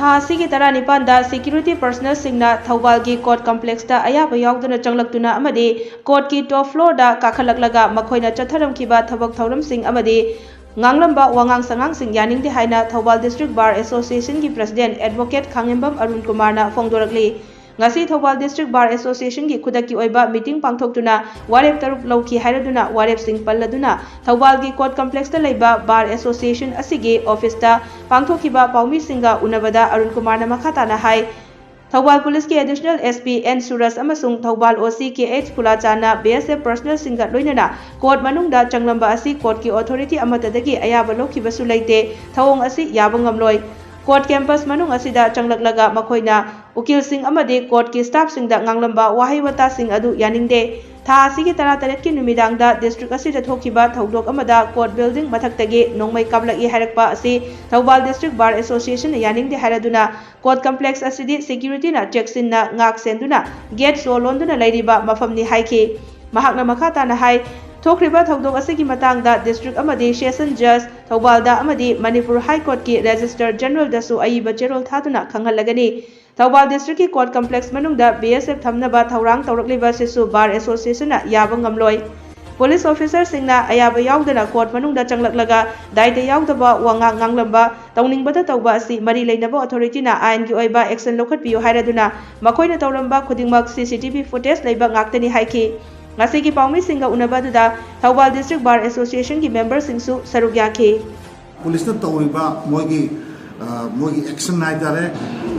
Thasigi Taranipanda, security personnel Singna, Thaubalgi Court Complex da Ayaba Yaodana Changlakga amadi Court ki top floor da Changlakga Makoina Chatharam Kiba Thabak Thauram Singh amadi Nganglamba Wangang Sangang Singh Yaningde haina Thaubal District Bar Association ki President Advocate Khangembam Arun Kumarna Fongdorakli ngasi Thaubal District Bar Association ki khudaki oiba meeting pangthoktuna warep tarup lauki hairaduna warep sing palladuna Thaubal gi Court Complex da leiba Bar Association asigi office da pangthokiba paumi singa unabada Arun Kumarna makhatana hai Thaubal Police ki Additional SP N Suras amasung Thaubal OC ki H Pulachana BSF Personal Singa loinana Court Manungda Changlamba asi Court ki Authority amatadagi Ayaba lokhibasu leite thawong asi yabangamloi Court campus manung asida Changlakga makoina ukil sing amadi court ki staff sing da nganglamba wahi wata sing adu Yaningde tha asigi tara taret ki numidang da district asida thokiba thaudok amada court building mathaktage nongmai kablaki hairakpa asi Thaubal District Bar Association Yaningde hairaduna court complex asidi security na checksin na ngak senduna gate so londuna lairiba mafamni haiki mahakna makhata na hai Thokriba Thaudok asigi matangda district amadi session judge Thaubalda amadi Manipur High Court ki Register General dasu Ayaba Cherol thaduna khanghalagani Thaubal District ki Court Complex manungda BSF thamnaba thaurang tawrakliba sisu Bar Association na yaba ngamloi Police officer singna Ayaba Yaodana court manungda Changlakga daite yaudaba wanga nganglamba tawningbada tawba asi mari leinaba authority na ain gi oiba action lokhatpiyo hairaduna makoina tawramba khudingmak CCTV footage leiba ngaktani haiki Ngasigi paumi singa unabada Thaubal District Bar Association ki members singsu saruk yaki Police na tawriba mogi action naidare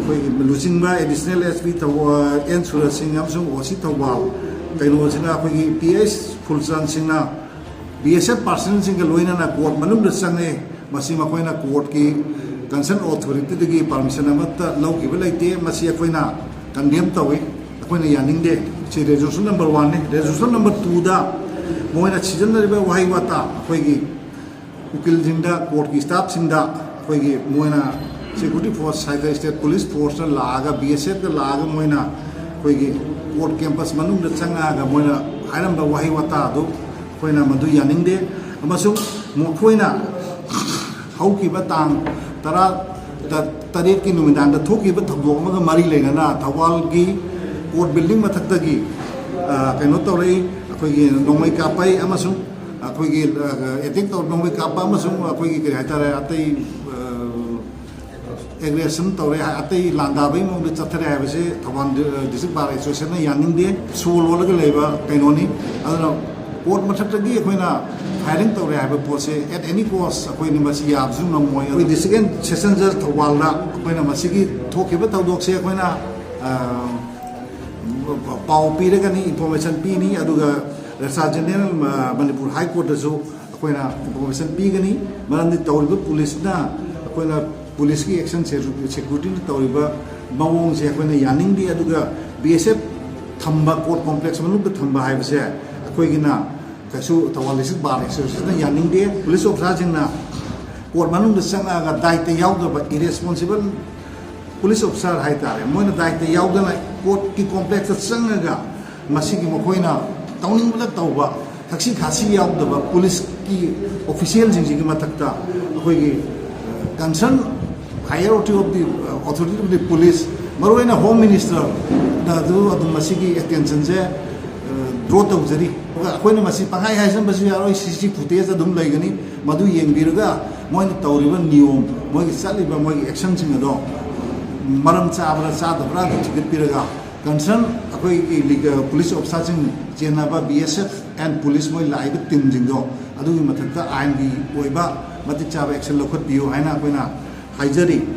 koi lusingba additional SP Thaubal N Suras Singh amsung OC Thaubal kaino sina koi PS Fulsan singna BSF person singa loina na court manung sangne masi makoina court ki concern authority degi permission amatta lauki belaite masi koina condemn tawi koina Yaningde resolution number 1 resolution number 2 da moina season riba wahi wata koigi ukil jingda court ki staff singda koigi moina security force cyber state police force laga BSF da laga moina koigi court campus manung da changa ga moina airam da wahi wata do koina madu Yaningde amasung mo koina hauki batang tara taret ki numidang da thoki ba thobok ma mari lengana Thaubal gi court building mathakdagi kaino tawrei akoigi nongmai kapai amasung akoigi etik taw nongmai kapa amasung akoigi kari haitare atai aggression tawrei atai landabai mong de chathare habise Thaubal District Bar Association na Yaningde sol walaga leiba kainoni aduna court mathakdagi akoina firing tawrei haba pose at any cost akoini masi yabsu namoi the second session judge Thaubal da akoina masigi thokiba tawdok se akoina Pau Piragani information Pini, Aduga, Registrar General Manipur High Court, so Aquina information Pigani, Marandi Tauriba Police na, Aquina Police action security Tauriba, Bawong Sequina Yaningde, Aduga, BSF Thamba Court Complex, Manuka Thamba Hive, Aquina, Kasu, Tawalisit Bar, Yaningde, Police of Rajana, Court Manung the Sanga, Daite Yauda, but irresponsible. Police officer haitare moina daite yaudana court ki complex sangaga masigi makoina tawning bula tawba taxi khasi yaudaba police ki official jingi matakta akoi concern hierarchy of the authority of the police maroina home minister da du adum masigi attention je draw tawjari akoina masi pangai haisam basu yaroi CC footage adum laigani madu yengbiraga moina tawriba niyom mogi saliba mogi action singado Maram Chabra Sadabra, Ticket Piraga. Concern a police officer in Jenaba, BSF, and police moy live Tim Jingo. Adu Matata, and the Oiba, Matichava, Excel Local Pio, Hina, Hijari.